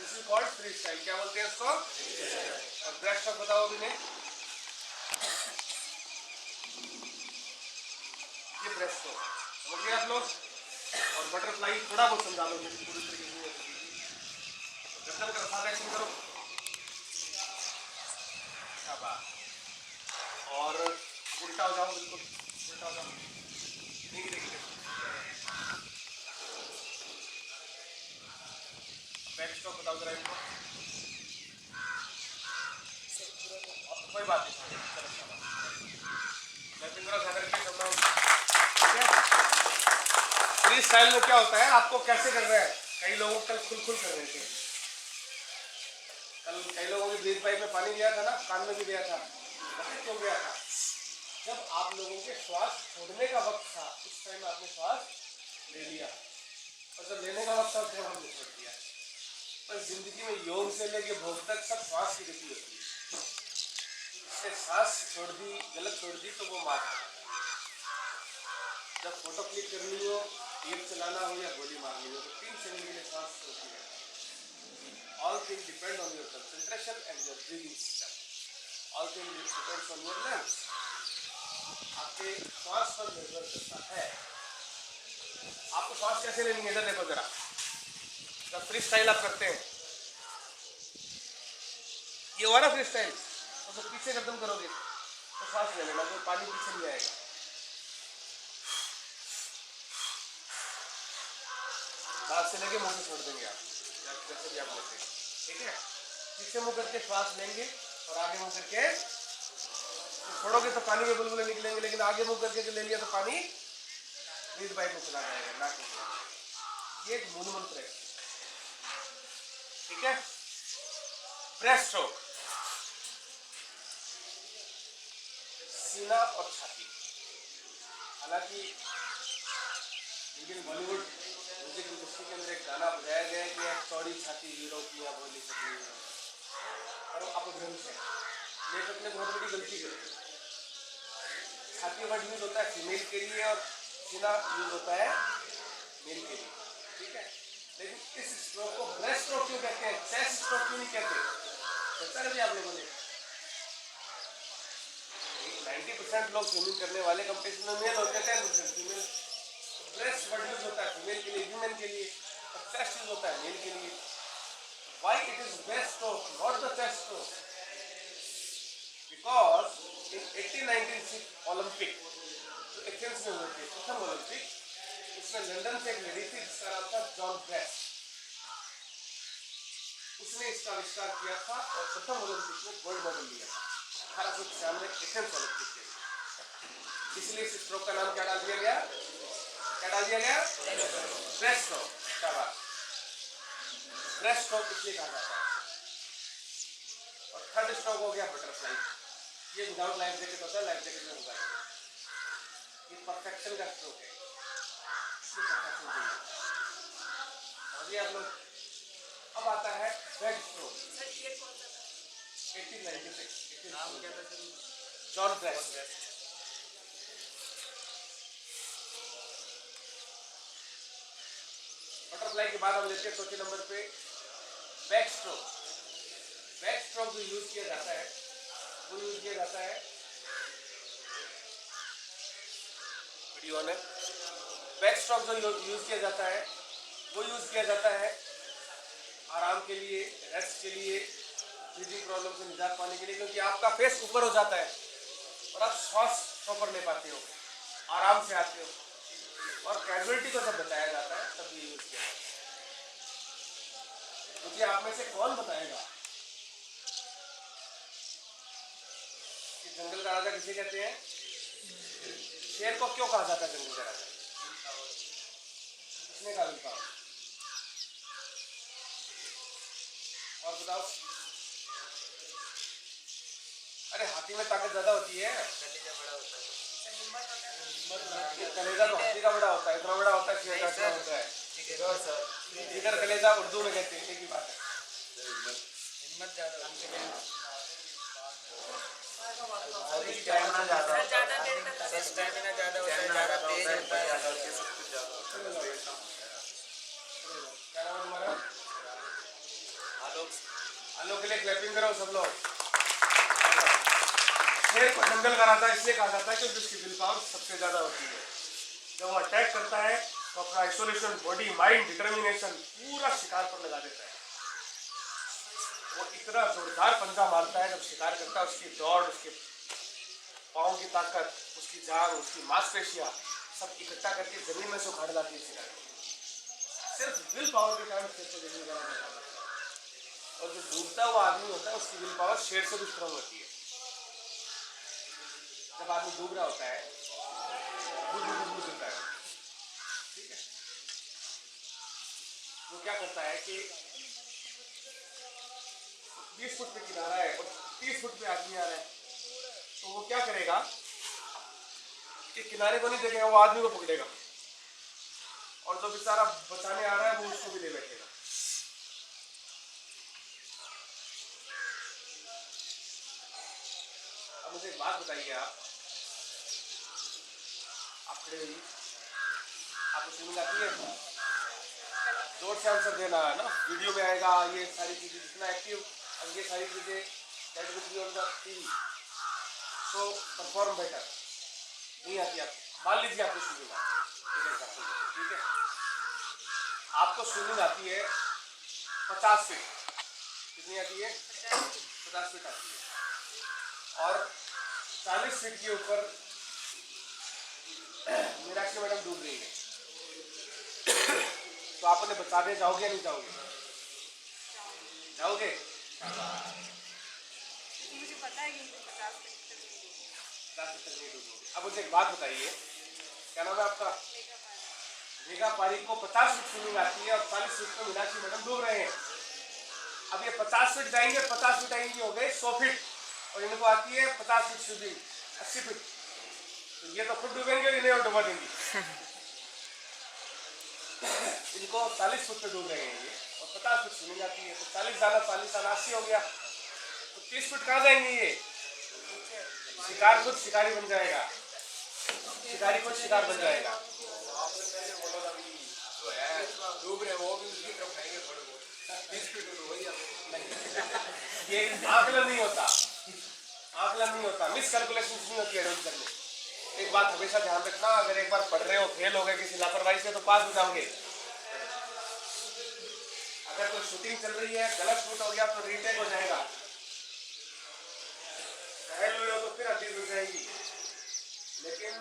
This is called free style. क्या बोलते हैं इसको? और ब्रेस्ट स्ट्रोक बताओ अभी ने। ये ब्रेस्ट स्ट्रोक समझ गए आप लोग। और बटरफ्लाई थोड़ा बहुत समझा लो, पूरी तरीके से गर्दन का साथ एक्शन करो। क्या बात। और उल्टा हो जाओ, बिल्कुल उल्टा हो जाओ। नहीं देखिए बैक स्ट्रोक बताओ जरा इनको। कोई बात नहीं, मैं फिंगर उठा करके करता हूँ। ठीक है। फ्री स्टाइल में क्या होता है, आपको कैसे कर रहे हैं, कई लोगों कल खुल खुल कर रहे थे। कल कई लोगों ने ब्रीथ पाइप में पानी दिया था ना, कान में भी दिया था, क्यों गया था? जब आप लोगों के श्वास छोड़ने का वक्त था, उस टाइम आपने श्वास ले लिया, और जब लेने का वक्त था तो हमने छोड़ दिया। पर जिंदगी में योग से लेके भोग तक सब श्वास की गति होती है। इससे सांस छोड़ दी, गलत छोड़ दी तो वो मार। जब फोटो क्लिक करनी हो, टीम चलाना हो या गोली मारनी हो, तो 3 सेकंड के लिए सांस रोकी है। All things depend on your concentration and your breathing system. All things depends on your lungs. आपके श्वास पर निर्भर करता है। आपको श्वास कैसे लेनी है, इधर देखो जरा। जब फ्री स्टाइल आप करते हैं, ये हुआ ना फ्री स्टाइल, तो जब पीछे गर्दन करोगे तो श्वास ले लेना, तो पानी पीछे नहीं आएगा। दांत से लेके मुंह से छोड़ देंगे आप, जैसे भी आप लेते हैं। ठीक है। पीछे मुंह करके श्वास लेंगे और आगे मुंह करके छोड़ोगे तो पानी के बुलबुले निकलेंगे, लेकिन आगे मुंह करके ले लिया तो पानी ब्रीथ पाइप में चला जाएगा, नाक में चला जाएगा। ये एक मूल मंत्र है। ठीक है। ब्रेस्ट स्ट्रोक, सीना और छाती। हालांकि इंडियन बॉलीवुड म्यूजिक इंडस्ट्री के अंदर एक गाना बजाया गया है कि एक चौड़ी छाती यूरोपिया बोली सकती है, और अपभ्रंश है। लेखक ने बहुत बड़ी गलती की। छाती वर्ड यूज होता है फीमेल के लिए और सीना यूज होता है मेल के लिए। ठीक है। लेकिन इस स्ट्रोक को ब्रेस्ट स्ट्रोक क्यों कहते हैं, चेस्ट स्ट्रोक क्यों नहीं कहते? सोचा कभी आप लोगों ने? 90% लोग स्विमिंग करने वाले कंपटीशन में मेल होते हैं, 10% फीमेल। ब्रेस्ट वर्ड यूज होता है फीमेल के लिए, ह्यूमन के लिए, और चेस्ट यूज होता है मेल के लिए। Why it is breast stroke, not the chest stroke? Because in 1896 Olympic जो एथेंस में हुए थे, प्रथम ओलंपिक, उसमें लंदन से एक लेडी थी जिसका नाम था जॉन ब्रेस्ट। उसने इसका आविष्कार किया था और प्रथम ओलंपिक में गोल्ड मेडल लिया था 1896 एथेंस ओलंपिक के लिए। इसलिए इस स्ट्रोक का नाम क्या डाल दिया गया? क्या डाल दिया गया? Breast stroke. क्या बात। ब्रेस्ट स्ट्रोक इसलिए कहा जाता है। और थर्ड स्ट्रोक हो गया बटरफ्लाई। ये विदाउट लाइफ जैकेट होता है, लाइफ जैकेट में होगा। ये परफेक्शन का स्ट्रोक है। समझिए आप लोग। अब आता है बैक स्ट्रोक। 1896 नाम क्या था सर? John breast. बटरफ्लाई के बाद हम लेते हैं चौथे नंबर पे बैक स्ट्रोक। बैक स्ट्रोक जो यूज किया जाता है वो यूज किया जाता है, वीडियो ऑन है। बैक स्ट्रोक जो यूज किया जाता है वो यूज किया जाता है आराम के लिए, रेस्ट के लिए, ब्रीदिंग प्रॉब्लम से निजात पाने के लिए, क्योंकि आपका फेस ऊपर हो जाता है और आप श्वास प्रॉपर ले पाते हो, आराम से आते हो, और कैजुअलिटी को जब बताया जाता है तब ये यूज किया जाता है। मुझे आप में से कौन बताएगा कि जंगल का राजा किसे कहते हैं? शेर को क्यों कहा जाता है जंगल का राजा? किसने कहा विल पावर? और बताओ। अरे हाथी में ताकत ज्यादा होती है, कलेजा बड़ा होता है। कलेजा तो हाथी का बड़ा होता है, इतना बड़ा होता है, शेर का इतना होता है। जिगर कलेजा उर्दू में कहते हैं, एक ही बात है। हिम्मत ज्यादा होती है, स्टैमिना ज्यादा होता है, स्टैमिना ज्यादा होता है, ज्यादा तेज होता है, ज्यादा सब कुछ ज्यादा होता है। क्या नाम है तुम्हारा? लिए क्लैपिंग करो सब लोग। शेर को जंगल का राजा इसलिए कहा जाता है क्योंकि उसकी विल पावर सबसे ज्यादा होती है। जब वो अटैक करता है तो अपना आइसोलेशन, बॉडी, माइंड, डिटर्मिनेशन पूरा शिकार पर लगा देता है। वो इतना जोरदार पंजा मारता है जब शिकार करता है, उसकी दौड़, उसके पाँव की ताकत, उसकी जान, उसकी मांसपेशियां सब इकट्ठा करके जमीन में से उखाड़ लाती है शिकार। सिर्फ विल पावर के कारण शेर को जमीन का राजा कहा जाता है। और जो डूबता हुआ आदमी होता है उसकी विल पावर शेर से भी स्ट्रांग होती है। जब आदमी डूब रहा होता है, डूब देता है, ठीक है, वो क्या करता है कि 20 फुट पे किनारा है और 30 फुट पे आदमी आ रहा है, तो वो क्या करेगा कि किनारे को नहीं देखेगा, वो आदमी को पकड़ेगा और जो बेचारा बचाने आ रहा है वो उसको भी ले बैठेगा। अब मुझे एक बात बताइए, आप खड़े होइए, आपको स्विमिंग आती है? जोर से आंसर देना है ना, वीडियो में आएगा ये सारी चीजें, जितना एक्टिव और ये सारी चीजें that will be on the TV, so perform better. नहीं आती आप, मान लीजिए आपको स्विमिंग आती है, ठीक है, आपको स्विमिंग आती है 50 फीट, कितनी आती है? 50 फीट आती है। और 40 फीट के ऊपर मीनाक्षी मैडम डूब रही है, तो आप उन्हें बचाने जाओगे या नहीं जाओगे? जाओगे? मुझे पता है कि 50 फीट नहीं डूबोगे। अब मुझे एक बात बताइए, क्या नाम है आपका? मेघा पारिक को 50 फीट स्विमिंग आती है और 40 फीट में मीनाक्षी मैडम डूब रहे हैं। अब ये 50 फीट जाएंगे, 50 फीट आएंगे, हो गए 100 फीट, और इनको आती है 50 फीट स्विमिंग, 80 फीट, तो ये तो खुद डूबेंगे और इन्हें और डुबा देंगे। इनको 40 फुट पे डूब रहे हैं ये, और 50 फुट स्विमिंग आती है, तो 40 जाना 40 आना 80 हो गया, तो 30 फुट कहाँ जाएंगे ये? शिकार खुद शिकारी बन जाएगा, शिकारी खुद शिकार बन जाएगा। डूब रहे वो भी उसकी तरफ खाएंगे थोड़े बहुत, 30 फीट तो वही आते। ये आकलन नहीं होता, आकलन नहीं होता, मिस कैलकुलेशन नहीं होती एडवेंचर में। एक बात हमेशा ध्यान रखना, अगर एक बार पढ़ रहे हो, फेल हो गए किसी लापरवाही से, तो पास हो जाओगे। अगर कोई शूटिंग चल रही है, गलत शूट हो गया तो रीटेक हो जाएगा, घायल हुए हो तो फिर हड्डी टूट जाएगी। लेकिन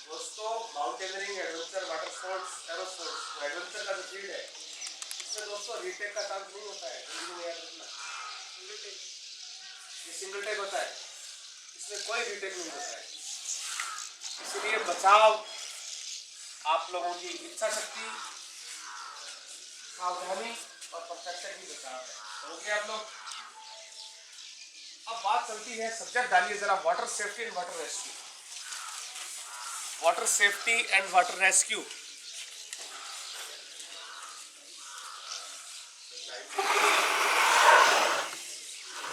दोस्तों, mountaineering, adventure, water sports, aero sports, adventure का जो फील्ड है, इसमें दोस्तों रीटेक का चांस नहीं होता है। याद रखना, ये सिंगल टेक होता है, इसमें कोई रीटेक नहीं होता है। इसलिए बचाव आप लोगों की इच्छा शक्ति, सावधानी और परफेक्शन की बचाव है। ओके आप लोग? अब बात चलती है, सब्जेक्ट डालिए जरा, water safety and water rescue. Water safety and water rescue.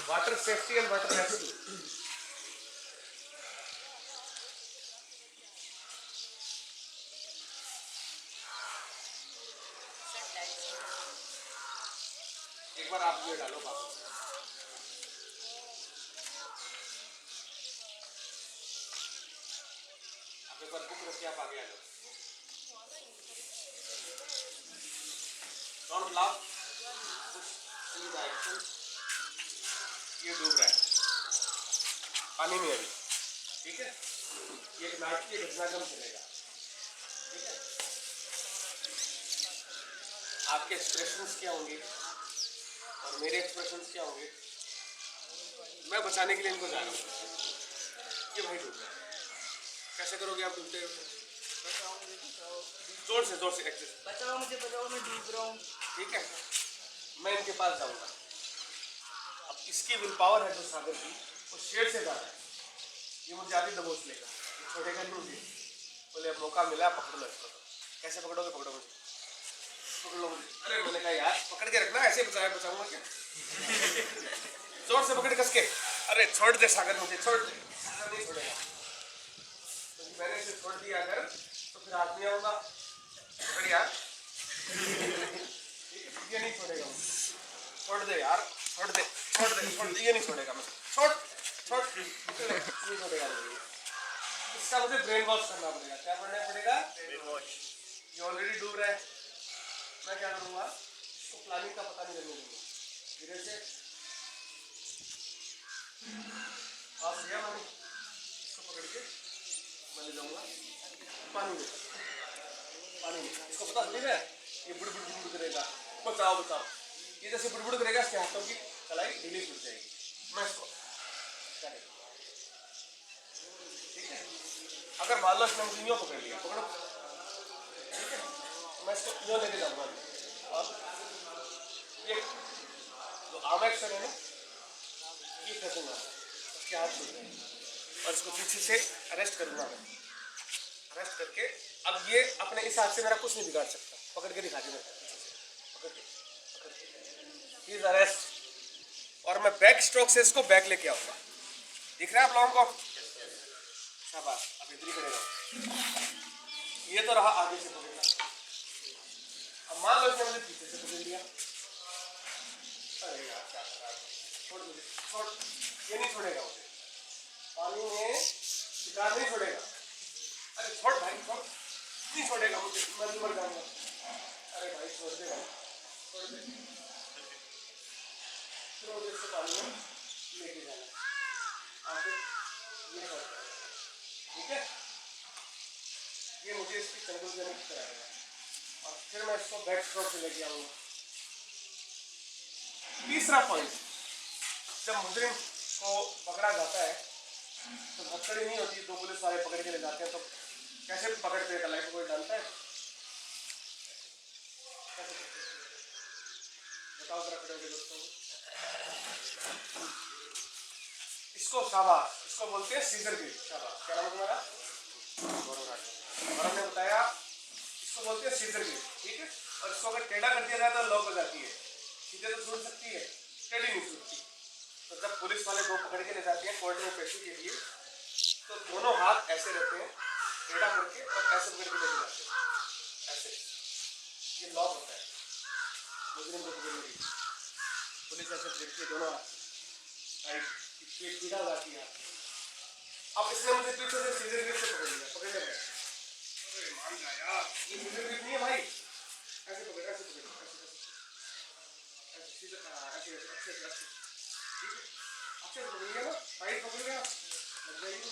Water safety and water rescue. एक बार आप ये डालो बाबू, आप एक बार बुक रख के आप आगे आ जाओ। Don't laugh, see the action. ये डूब रहा है पानी में अभी, ठीक है, ये एक नाटकीय घटनाक्रम चलेगा, ठीक है। आपके एक्सप्रेशंस क्या होंगे और मेरे एक्सप्रेशंस क्या होंगे? मैं बचाने के लिए इनको जा रहा हूँ, ये भाई डूब रहा है, कैसे करोगे आप डूबते हुए? जोर से एक्सेस, बचाओ मुझे, बचाओ मैं डूब रहा हूँ, ठीक है। मैं इनके पास जाऊंगा। अब इसकी विल पावर है जो सागर की, वो शेर से ज्यादा है, ये मुझे आधी दबोच लेगा, ये छोड़ेगा नहीं मुझे। बोले अब मौका मिला, पकड़ लो इसको। कैसे पकड़ोगे? पकड़ो मुझे, पकड़ लो मुझे। अरे मैंने कहा यार पकड़ के रखना, ऐसे बचाऊंगा क्या? जोर से पकड़ कस के, अरे छोड़ दे सागर, मुझे छोड़ दे। सागर नहीं छोड़ेगा, तो मैंने इसे छोड़ दिया अगर, तो फिर हाथ में आऊंगा, बढ़िया, ये नहीं छोड़ेगा, छोड़ दे यार, छोड़ दे। छोड़ दे, ये नहीं छोड़ेगा मुझे, छोड़ छोड़ नहीं छोड़ेगा मुझे। इसका मुझे ब्रेन वॉश करना पड़ेगा। क्या करना पड़ेगा? ये ऑलरेडी डूब रहा है। मैं क्या करूँगा, इसको प्लानिंग का पता नहीं लगने दूंगा। धीरे से हाथ लिया मैंने, इसको पकड़ के मैं ले जाऊँगा पानी में। इसको पता थोड़ी है ये बुड़ बुड़ बुड़ करेगा, बचाओ बचाओ। ये जैसे बुड़ बुड़ करेगा इसके हाथों की कलाई ढीली छूट जाएगी। मैं इसको करेगा, ठीक है। अगर मान लो इसने मुझे यूँ पकड़ लिया, पकड़ो, ठीक है, मैं इसको यूँ लेके जाऊँगा और ये जो आम एक्शन है ना, ये फेंकूंगा, इसके हाथ छूट जाएंगे और इसको पीछे से अरेस्ट करूँगा मैं। अरेस्ट करके अब ये अपने इस हाथ से मेरा कुछ नहीं बिगाड़ सकता। पकड़ के दिखा दी मैं, पकड़ के अरेस्ट। और मैं बैक स्ट्रोक से इसको बैक लेके आऊँगा। दिख रहा है आप लोगों को? शाबाश, अब इधर ही खड़े रहो। ये तो रहा आगे से पकड़ना। अब मान लो इसने मुझे पीछे से पकड़ लिया। अरे यार क्या कर रहा है, छोड़ मुझे, छोड़, ये नहीं छोड़ेगा मुझे, पानी में शिकार नहीं छोड़ेगा। अरे छोड़ भाई, छोड़, नहीं छोड़ेगा मुझे, मैं भी मर जाऊंगा। अरे भाई छोड़ दे भाई, छोड़ दे, फिर मुझे इससे पानी में लेके जाना। आगे ये करता है, ठीक है। ये मुझे इसकी कंट्रोल करने की तरह है और फिर मैं इसको बैक स्ट्रोक से लेके आऊँगा। तीसरा पॉइंट, जब मुजरिम को पकड़ा जाता है तो हथकड़ी नहीं होती, दो पुलिस वाले पकड़ के ले जाते हैं, तो कैसे पकड़ते हैं? लाइफ कोई जानता है? कैसे बताओ जरा, खड़े होके दोस्तों। इसको शाबाश, इसको बोलते हैं सीजर ग्रिप। शाबाश, क्या नाम है तुम्हारा? और हमने बताया इसको बोलते हैं सीजर ग्रिप, ठीक है। और इसको अगर टेढ़ा कर दिया जाए तो लॉक हो जाती है, सीधे तो छूट सकती है, टेढ़ी नहीं छूटती। तो जब पुलिस वाले दो पकड़ के ले जाते हैं कोर्ट में पेशी के लिए, तो दोनों हाथ ऐसे रहते हैं टेढ़ा करके और ऐसे पकड़ के लेके जाते हैं, ऐसे। ये लॉक होता है मुजरिम को पकड़ने के लिए। पुलिस ऐसे पकड़ती है दोनों हाथ, राइट, पीड़ा हो जाती है। अब इसने मुझे पीछे से सीजर ग्रिप से पकड़ लिया, पकड़ लिया। अरे मान जा यार, ये सीजर ग्रिप नहीं है भाई। ऐसे पकड़, ऐसे पकड़, ऐसे सीजर, ऐसे अच्छे से, अच्छे, ठीक है, अच्छे से पकड़ लिया ना, टाइट पकड़ लिया, लग जाएगी।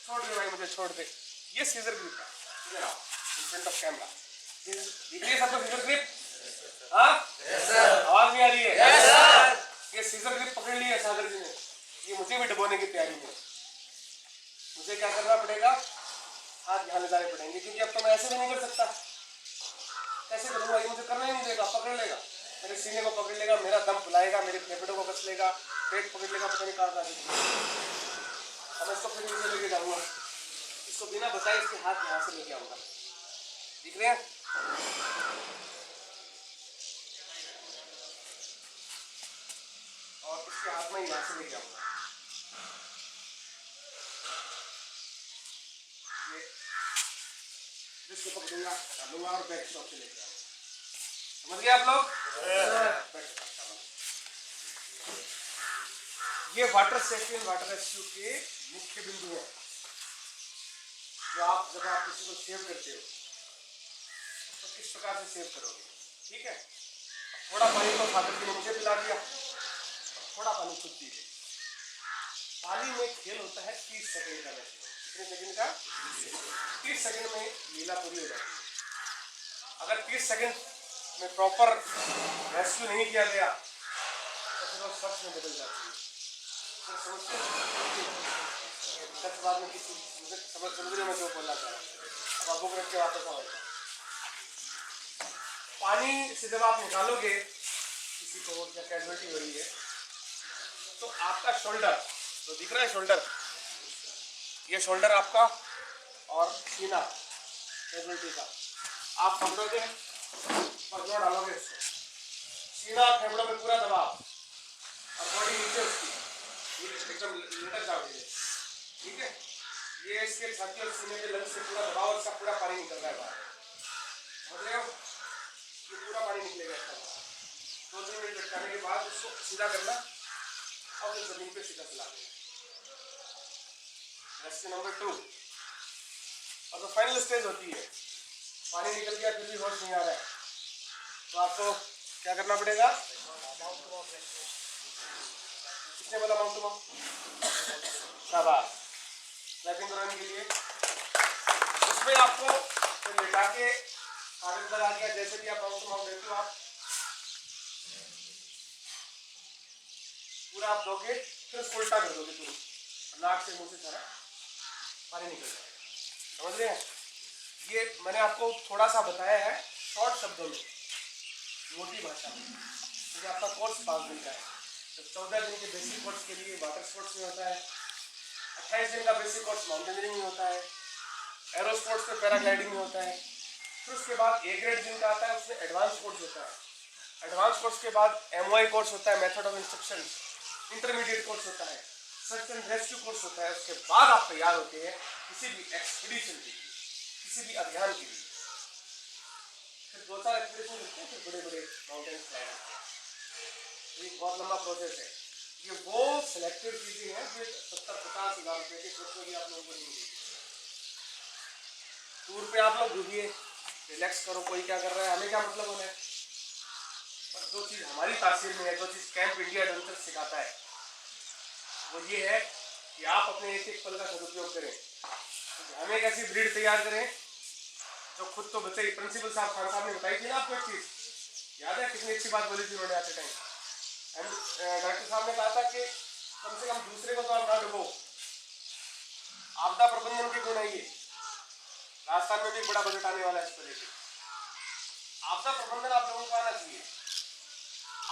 छोड़ दे भाई मुझे, छोड़ दे। ये सीजर ग्रिप है, इधर आओ, इन फ्रंट ऑफ कैमरा। दिख रही है सबको सीजर ग्रिप? हाँ, आवाज नहीं आ रही है? Yes sir. ये सीजर ग्रिप पकड़ ली है सागर जी ने, ये मुझे भी डुबोने की तैयारी में। मुझे क्या करना पड़ेगा? हाथ यहाँ ले जाने पड़ेंगे, क्योंकि अब तो मैं ऐसे भी नहीं कर सकता। कैसे करूँगा? ये मुझे करना ही नहीं देगा, पकड़ लेगा, मेरे सीने को पकड़ लेगा, मेरा दम बुलाएगा, मेरे फेफड़ों को कस लेगा, पेट पकड़ लेगा, पता नहीं कहाँ जा देगा। अब इसको फिर नीचे लेके जाऊँगा, इसको बिना बताए इसके हाथ यहाँ से लेके आऊँगा। दिख रहे हैं? और इसके हाथ में यहाँ से लेके आऊँगा। ये जिसको पकड़ूंगा, डालूंगा और बैक स्ट्रोक से लेके आऊँगा। समझ गए आप लोग? ये water safety and water rescue के मुख्य बिंदु है, जो आप जब आप किसी को सेव करते हो तो किस प्रकार से सेव करोगे, ठीक है। थोड़ा पानी तो सागर जी ने मुझे पिला दिया, थोड़ा पानी खुद पी ले। पानी में खेल होता है 30 सेकंड का मैक्सिमम। कितने सेकंड का? 30 सेकंड में लीला पूरी हो जाती है। अगर 30 सेकंड में प्रॉपर रेस्क्यू नहीं किया गया तो फिर वो सच में बदल जाती है। फिर समझते सच बात में किसी समुद्र में जो बोलना चाह रहा है, अब आपको रख के वापस आएगा। पानी से जब आप निकालोगे किसी को या कैजुअलिटी हो रही है, तो आपका शोल्डर तो दिख रहा है, शोल्डर, ये शोल्डर आपका और सीना कैजुअलिटी का आप पकड़ोगे और जोड़ डालोगे इसको, सीना फेफड़ों में पूरा दबाव और बॉडी नीचे उसकी एकदम लटक जाओगे, ठीक है। ये इसके छाती और सीने के लंग्स से पूरा दबाव और इसका पूरा पानी निकल रहा है बाहर, समझ रहे हो? ये पूरा पानी निकलेगा इसका। 2-3 मिनट लटकाने के बाद उसको सीधा करना और फिर जमीन पे सीधा फैला देना। Rescue number 2। और जो फाइनल स्टेज होती है, पानी निकल गया फिर भी होश नहीं आ रहा है, तो आपको क्या करना पड़ेगा? किसने बोला माउंट टू माउंट? शाबाश। क्लैपिंग कराने के लिए उसमें आपको फिर लेटा के कागज लगा दिया, जैसे भी आप माउंट टू माउंट देते हो आप पूरा आप दोगे, फिर उसको उल्टा कर दोगे पूरी, नाक से मुंह से सारा पानी निकल जाएगा। समझ रहे हैं? ये मैंने आपको थोड़ा सा बताया है शॉर्ट शब्दों में, मोटी भाषा में, क्योंकि आपका कोर्स 5 दिन का है। तो 14 दिन के बेसिक कोर्स के लिए वाटर स्पोर्ट्स में होता है, 28 दिन का बेसिक कोर्स माउंटेनियरिंग में होता है, एरो स्पोर्ट्स में पैराग्लाइडिंग में होता है। फिर उसके बाद A ग्रेड जिनका आता है उसमें एडवांस कोर्स होता है। एडवांस कोर्स के बाद MOI कोर्स होता है, method of instruction. Intermediate course होता है, सर्च एंड रेस्क्यू कोर्स होता है। उसके बाद आप तैयार होते हैं किसी भी एक्सपीडिशन के लिए, किसी भी अभियान के लिए। फिर 2-4 एक्सपीडिशन होते हैं, फिर बड़े बड़े माउंटेन क्लाइंब होते हैं। ये बहुत लंबा प्रोसेस है। ये वो सिलेक्टेड चीजें हैं जो 70-50 हज़ार रुपये के कोर्स में आप लोगों को नहीं मिलेगी। टूर पे आप लोग घूमिए, रिलैक्स करो, कोई क्या कर रहा है, हमें क्या मतलब होना है। पर जो चीज़ हमारी तासीर में है, जो चीज़ कैंप इंडिया एडवेंचर सिखाता है, वो ये है कि आप अपने एक एक पल का सदुपयोग करें। तो हम एक ऐसी ब्रीड तैयार करें जो खुद तो बचे। प्रिंसिपल साहब खान साहब ने बताई थी ना आपको एक चीज़, याद है कितनी अच्छी बात बोली थी उन्होंने आते टाइम? डॉक्टर साहब ने कहा था कि कम से कम दूसरे को तो आप ना डुबो, आपदा प्रबंधन के गुण आइए। राजस्थान में भी एक बड़ा बजट आने वाला है इस पर लेके। आपदा प्रबंधन आप लोगों को आना चाहिए।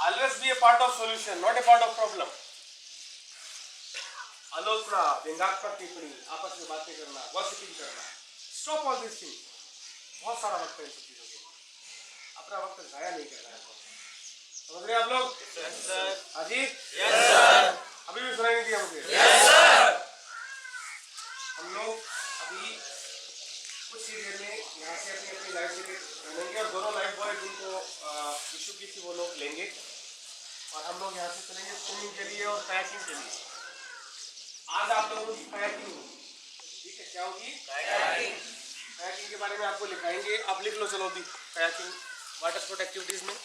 Always be A part of solution, not a part of problem. आलोचना, व्यंग्यात्मक टिप्पणी, आपस में बातें करना, गॉसिपिंग करना, स्टॉप ऑल दिस थिंग। बहुत सारा वक्त है इन सब चीजों के, अपना वक्त जाया नहीं करना है। समझ रहे हैं आप लोग? Yes sir. हाजी? Yes sir. अभी भी सुनाई नहीं दिया मुझे? Yes sir. हम लोग अभी कुछ ही देर में यहाँ से अपनी अपनी लाइफ जैकेट लेंगे और दोनों लाइफ बॉय जिनको इशू की थी वो लोग लेंगे और हम लोग यहाँ से चलेंगे स्विमिंग के लिए और कायाकिंग के लिए। आज आप लोगों की कायाकिंग होगी, ठीक है? क्या होगी? कायाकिंग। कायाकिंग के बारे में आपको लिखाएंगे, आप लिख लो चलो अभी। कायाकिंग वाटर स्पोर्ट एक्टिविटीज में